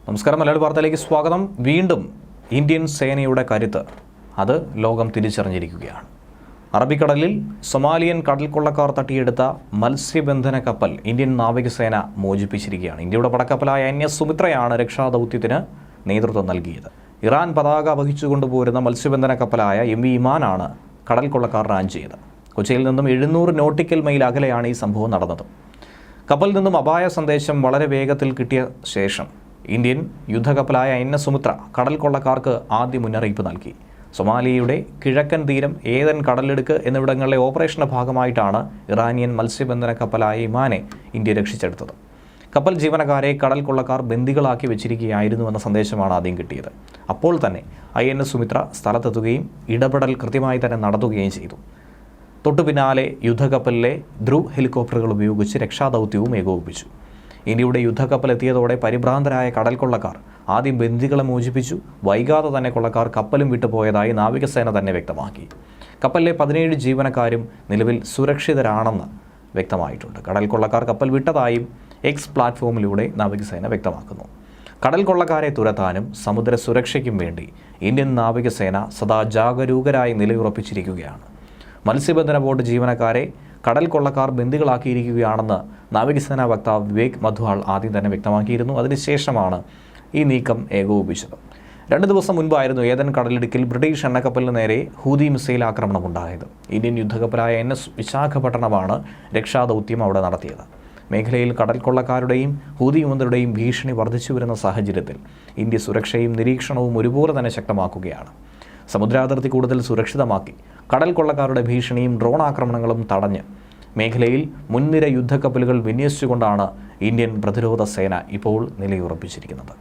നമസ്കാരം. മലയാളി വാർത്തയിലേക്ക് സ്വാഗതം. വീണ്ടും ഇന്ത്യൻ സേനയുടെ കരുത്ത് അത് ലോകം തിരിച്ചറിഞ്ഞിരിക്കുകയാണ്. അറബിക്കടലിൽ സൊമാലിയൻ കടൽക്കൊള്ളക്കാർ തട്ടിയെടുത്ത മത്സ്യബന്ധന കപ്പൽ ഇന്ത്യൻ നാവികസേന മോചിപ്പിച്ചിരിക്കുകയാണ്. ഇന്ത്യയുടെ പടക്കപ്പലായ NS സുമിത്രയാണ് രക്ഷാദൗത്യത്തിന് നേതൃത്വം നൽകിയത്. ഇറാൻ പതാക വഹിച്ചുകൊണ്ടുപോരുന്ന മത്സ്യബന്ധന കപ്പലായ MV ഇമാനാണ് കടൽക്കൊള്ളക്കാർ റാഞ്ച് ചെയ്തത്. കൊച്ചിയിൽ നിന്നും 700 നോട്ടിക്കൽ മൈൽ അകലെയാണ് ഈ സംഭവം നടന്നത്. കപ്പലിൽ നിന്നും അപായ സന്ദേശം വളരെ വേഗത്തിൽ കിട്ടിയ ശേഷം ഇന്ത്യൻ യുദ്ധക്കപ്പലായ NS സുമിത്ര കടൽക്കൊള്ളക്കാർക്ക് ആദ്യ മുന്നറിയിപ്പ് നൽകി. സൊമാലിയയുടെ കിഴക്കൻ തീരം, ഏതൻ കടലിടുക്ക് എന്നിവിടങ്ങളിലെ ഓപ്പറേഷന്റെ ഭാഗമായിട്ടാണ് ഇറാനിയൻ മത്സ്യബന്ധന കപ്പലായ ഇമാനെ ഇന്ത്യ രക്ഷിച്ചെടുത്തത്. കപ്പൽ ജീവനക്കാരെ കടൽക്കൊള്ളക്കാർ ബന്ദികളാക്കി വെച്ചിരിക്കുകയായിരുന്നുവെന്ന സന്ദേശമാണ് ആദ്യം കിട്ടിയത്. അപ്പോൾ തന്നെ INS സുമിത്ര സ്ഥലത്തെത്തുകയും ഇടപെടൽ കൃത്യമായി തന്നെ നടത്തുകയും ചെയ്തു. തൊട്ടു പിന്നാലെ യുദ്ധക്കപ്പലിലെ ധ്രുവ് ഹെലികോപ്റ്ററുകൾ ഉപയോഗിച്ച് രക്ഷാദൗത്യവും ഏകോപിപ്പിച്ചു. ഇന്ത്യയുടെ യുദ്ധക്കപ്പൽ എത്തിയതോടെ പരിഭ്രാന്തരായ കടൽക്കൊള്ളക്കാർ ആദ്യം ബന്ദികളെ മോചിപ്പിച്ചു. വൈകാതെ തന്നെ കൊള്ളക്കാർ കപ്പലും വിട്ടുപോയതായി നാവികസേന തന്നെ വ്യക്തമാക്കി. കപ്പലിലെ 17 ജീവനക്കാരും നിലവിൽ സുരക്ഷിതരാണെന്ന് വ്യക്തമായിട്ടുണ്ട്. കടൽക്കൊള്ളക്കാർ കപ്പൽ വിട്ടതായും X പ്ലാറ്റ്ഫോമിലൂടെ നാവികസേന വ്യക്തമാക്കുന്നു. കടൽക്കൊള്ളക്കാരെ തുരത്താനും സമുദ്ര സുരക്ഷയ്ക്കും വേണ്ടി ഇന്ത്യൻ നാവികസേന സദാ ജാഗരൂകരായി നിലയുറപ്പിച്ചിരിക്കുകയാണ്. മത്സ്യബന്ധന ബോട്ട് ജീവനക്കാരെ കടൽക്കൊള്ളക്കാർ ബന്ദികളാക്കിയിരിക്കുകയാണെന്ന് നാവികസേനാ വക്താവ് വിവേക് മധ്വാൾ ആദ്യം തന്നെ വ്യക്തമാക്കിയിരുന്നു. അതിനുശേഷമാണ് ഈ നീക്കം ഏകോപിപ്പിച്ചത്. 2 ദിവസം മുൻപായിരുന്നു ഏതൻ കടലിടുക്കിൽ ബ്രിട്ടീഷ് എണ്ണക്കപ്പലിന് നേരെ ഹൂതി മിസൈൽ ആക്രമണമുണ്ടായത്. ഇന്ത്യൻ യുദ്ധക്കപ്പലായ NS വിശാഖപട്ടണമാണ് രക്ഷാദൗത്യം അവിടെ നടത്തിയത്. മേഖലയിൽ കടൽക്കൊള്ളക്കാരുടെയും ഹൂതി വിമതരുടെയും ഭീഷണി വർദ്ധിച്ചു വരുന്ന സാഹചര്യത്തിൽ ഇന്ത്യ സുരക്ഷയും നിരീക്ഷണവും ഒരുപോലെ തന്നെ ശക്തമാക്കുകയാണ്. സമുദ്രാതിർത്തി കൂടുതൽ സുരക്ഷിതമാക്കി കടൽക്കൊള്ളക്കാരുടെ ഭീഷണിയും ഡ്രോൺ ആക്രമണങ്ങളും തടഞ്ഞ് മേഖലയിൽ മുൻനിര യുദ്ധക്കപ്പലുകൾ വിന്യസിച്ചുകൊണ്ടാണ് ഇന്ത്യൻ പ്രതിരോധ സേന ഇപ്പോൾ നിലയുറപ്പിച്ചിരിക്കുന്നത്.